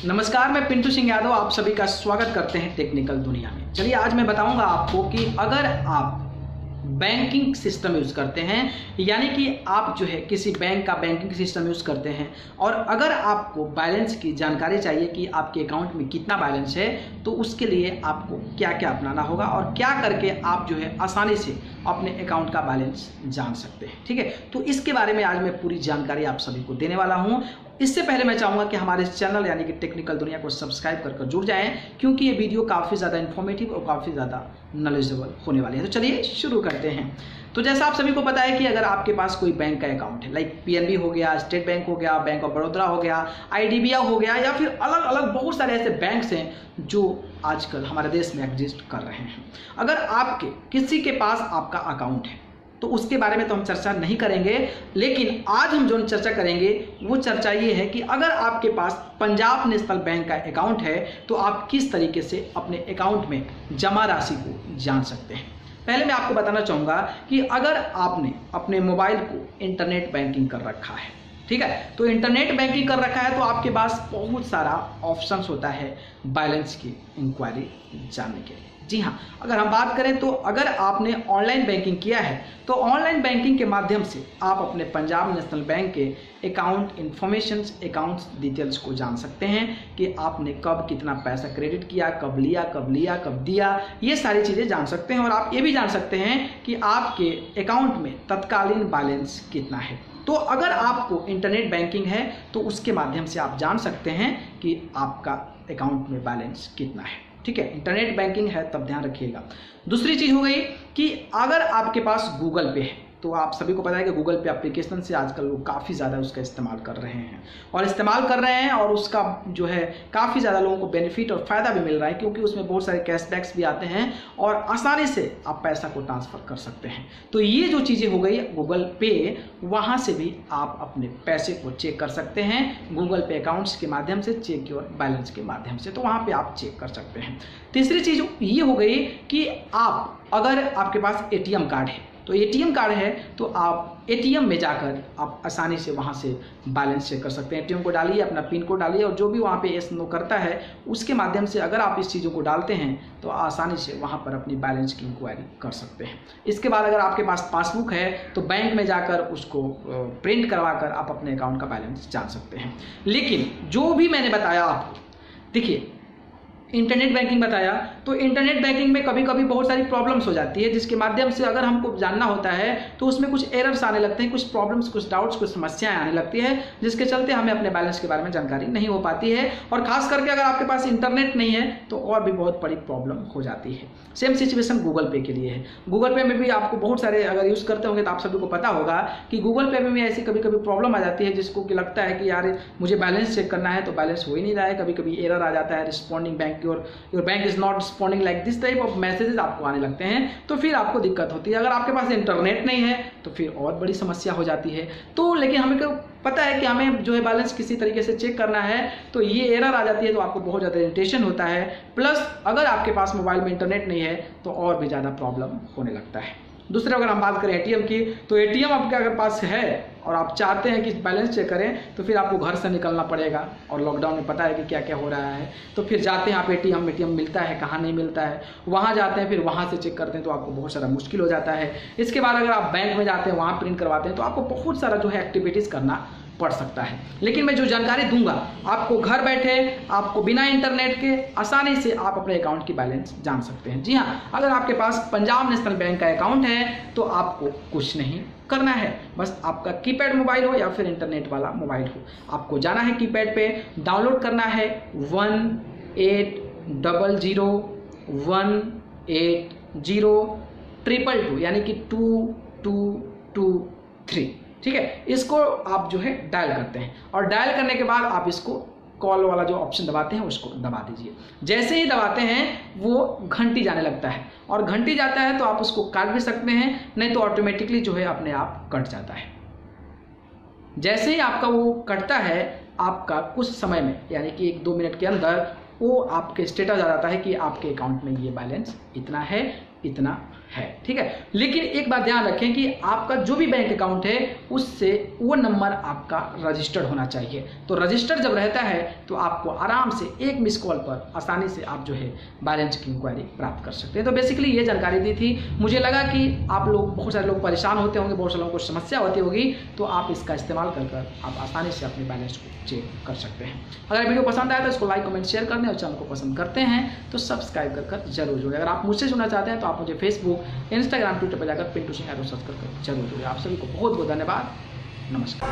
नमस्कार, मैं पिंटू सिंह यादव आप सभी का स्वागत करते हैं टेक्निकल दुनिया में। चलिए आज मैं बताऊंगा आपको कि अगर आप बैंकिंग सिस्टम यूज़ करते हैं, यानी कि आप जो है किसी बैंक का बैंकिंग सिस्टम यूज़ करते हैं और अगर आपको बैलेंस की जानकारी चाहिए कि आपके अकाउंट में कितना बैलेंस है, तो उसके लिए आपको क्या क्या अपनाना होगा और क्या करके आप जो है आसानी से अपने अकाउंट का बैलेंस जान सकते हैं। ठीक है, तो इसके बारे में आज मैं पूरी जानकारी आप सभी को देने वाला हूँ। इससे पहले मैं चाहूँगा कि हमारे चैनल यानी कि टेक्निकल दुनिया को सब्सक्राइब कर जुड़ जाएं, क्योंकि ये वीडियो काफ़ी ज़्यादा इन्फॉर्मेटिव और काफ़ी ज़्यादा नॉलेजेबल होने वाली है। तो चलिए शुरू करते हैं। तो जैसा आप सभी को पता है कि अगर आपके पास कोई बैंक का अकाउंट है, लाइक पीएनबी हो गया, स्टेट बैंक हो गया, बैंक ऑफ बड़ौदा हो गया, आईडीबीआई हो गया, या फिर अलग अलग बहुत सारे ऐसे बैंक्स हैं जो आजकल हमारे देश में एग्जिस्ट कर रहे हैं। अगर आपके किसी के पास आपका अकाउंट है तो उसके बारे में तो हम चर्चा नहीं करेंगे, लेकिन आज हम जो चर्चा करेंगे वो चर्चा ये है कि अगर आपके पास पंजाब नेशनल बैंक का अकाउंट है तो आप किस तरीके से अपने अकाउंट में जमा राशि को जान सकते हैं। पहले मैं आपको बताना चाहूँगा कि अगर आपने अपने मोबाइल को इंटरनेट बैंकिंग कर रखा है, ठीक है, तो इंटरनेट बैंकिंग कर रखा है तो आपके पास बहुत सारा ऑप्शंस होता है बैलेंस की इंक्वायरी जानने के लिए। जी हाँ, अगर हम बात करें तो अगर आपने ऑनलाइन बैंकिंग किया है तो ऑनलाइन बैंकिंग के माध्यम से आप अपने पंजाब नेशनल बैंक के अकाउंट इन्फॉर्मेशंस, अकाउंट्स डिटेल्स को जान सकते हैं कि आपने कब कितना पैसा क्रेडिट किया, कब लिया, कब दिया, ये सारी चीज़ें जान सकते हैं। और आप ये भी जान सकते हैं कि आपके अकाउंट में तत्कालीन बैलेंस कितना है। तो अगर आपको इंटरनेट बैंकिंग है तो उसके माध्यम से आप जान सकते हैं कि आपका अकाउंट में बैलेंस कितना है। ठीक है, इंटरनेट बैंकिंग है तब ध्यान रखिएगा। दूसरी चीज़ हो गई कि अगर आपके पास गूगल पे है तो आप सभी को पता है कि गूगल पे एप्लीकेशन से आजकल लोग काफ़ी ज़्यादा उसका इस्तेमाल कर रहे हैं और उसका जो है काफ़ी ज़्यादा लोगों को बेनिफिट और फ़ायदा भी मिल रहा है, क्योंकि उसमें बहुत सारे कैशबैक्स भी आते हैं और आसानी से आप पैसा को ट्रांसफ़र कर सकते हैं। तो ये जो चीज़ें हो गई गूगल पे, वहाँ से भी आप अपने पैसे को चेक कर सकते हैं गूगल पे अकाउंट्स के माध्यम से, चेक योर बैलेंस के माध्यम से, तो वहाँ पर आप चेक कर सकते हैं। तीसरी चीज़ ये हो गई कि आप अगर आपके पास ATM कार्ड है तो ATM कार्ड है तो आप ATM में जाकर आप आसानी से वहाँ से बैलेंस चेक कर सकते हैं। ATM को डालिए, अपना पिन कोड डालिए और जो भी वहाँ पे येस नो करता है उसके माध्यम से अगर आप इस चीज़ों को डालते हैं तो आसानी से वहाँ पर अपनी बैलेंस की इंक्वायरी कर सकते हैं। इसके बाद अगर आपके पास पासबुक है तो बैंक में जाकर उसको प्रिंट करवा कर आप अपने अकाउंट का बैलेंस जान सकते हैं। लेकिन जो भी मैंने बताया आपको, देखिए इंटरनेट बैंकिंग बताया, तो इंटरनेट बैंकिंग में कभी कभी बहुत सारी प्रॉब्लम्स हो जाती है, जिसके माध्यम से अगर हमको जानना होता है तो उसमें कुछ एरर्स आने लगते हैं, कुछ प्रॉब्लम्स, कुछ डाउट्स, कुछ समस्याएं आने लगती है, जिसके चलते हमें अपने बैलेंस के बारे में जानकारी नहीं हो पाती है। और खास करके अगर आपके पास इंटरनेट नहीं है तो और भी बहुत बड़ी प्रॉब्लम हो जाती है। सेम सिचुएशन गूगल पे के लिए है। गूगल पे में भी आपको बहुत सारे अगर यूज़ करते होंगे तो आप सभी को पता होगा कि गूगल पे में भी ऐसी कभी कभी प्रॉब्लम आ जाती है, जिसको कि लगता है कि यार मुझे बैलेंस चेक करना है तो बैलेंस हो ही नहीं रहा है। कभी कभी एरर आ जाता है, responding bank your bank is not responding like this type of messages आपको आने लगते हैं, तो फिर आपको दिक्कत होती है। अगर आपके पास इंटरनेट नहीं है तो फिर और बड़ी समस्या हो जाती है। तो लेकिन हमें को पता है कि हमें जो है बैलेंस किसी तरीके से चेक करना है, तो ये एरर आ जाती है तो आपको बहुत ज़्यादा इरिटेशन होता है। प्लस अगर आपके पास मोबाइल में इंटरनेट नहीं है तो और भी ज़्यादा प्रॉब्लम होने लगता है। दूसरा अगर हम बात करें ATM की, तो ATM आपके अगर पास है और आप चाहते हैं कि बैलेंस चेक करें तो फिर आपको घर से निकलना पड़ेगा, और लॉकडाउन में पता है कि क्या क्या हो रहा है। तो फिर जाते हैं आप ATM मिलता है, कहाँ नहीं मिलता है, वहाँ जाते हैं, फिर वहाँ से चेक करते हैं तो आपको बहुत सारा मुश्किल हो जाता है। इसके बाद अगर आप बैंक में जाते हैं, वहाँ प्रिंट करवाते हैं तो आपको बहुत सारा जो है एक्टिविटीज़ करना पड़ सकता है। लेकिन मैं जो जानकारी दूंगा आपको घर बैठे, आपको बिना इंटरनेट के आसानी से आप अपने अकाउंट की बैलेंस जान सकते हैं। जी हाँ, अगर आपके पास पंजाब नेशनल बैंक का अकाउंट है तो आपको कुछ नहीं करना है, बस आपका कीपैड मोबाइल हो या फिर इंटरनेट वाला मोबाइल हो, आपको जाना है कीपैड पे, डाउनलोड करना है 1800180222, यानी कि 2223। ठीक है, इसको आप जो है डायल करते हैं और डायल करने के बाद आप इसको कॉल वाला जो ऑप्शन दबाते हैं उसको दबा दीजिए। जैसे ही दबाते हैं वो घंटी जाने लगता है, और घंटी जाता है तो आप उसको काट भी सकते हैं, नहीं तो ऑटोमेटिकली जो है अपने आप कट जाता है। जैसे ही आपका वो कटता है, आपका कुछ समय में यानी कि 1-2 मिनट के अंदर वो आपके स्टेटस आ जाता है कि आपके अकाउंट में ये बैलेंस इतना है, इतना है, ठीक है। लेकिन एक बात ध्यान रखें कि आपका जो भी बैंक अकाउंट है उससे वो नंबर आपका रजिस्टर्ड होना चाहिए। तो रजिस्टर्ड जब रहता है तो आपको आराम से एक मिस कॉल पर आसानी से आप जो है बैलेंस की इंक्वायरी प्राप्त कर सकते हैं। तो बेसिकली ये जानकारी दी थी। मुझे लगा कि आप लोग, बहुत सारे लोग परेशान होते होंगे, बहुत सारे लोगों को समस्या होती होगी, तो आप इसका इस्तेमाल कर आप आसानी से अपने बैलेंस को चेक कर सकते हैं। अगर वीडियो पसंद आया तो इसको लाइक कमेंट शेयर कर दें और चैनल को पसंद करते हैं तो सब्सक्राइब कर जरूर जुड़े। अगर आप मुझसे सुनना चाहते हैं तो आप मुझे फेसबुक, इंस्टाग्राम, ट्विटर पर जाकर पिंटू सिंह यादव सर्च कर जरूर जुड़े। आप सभी को बहुत बहुत धन्यवाद। नमस्कार।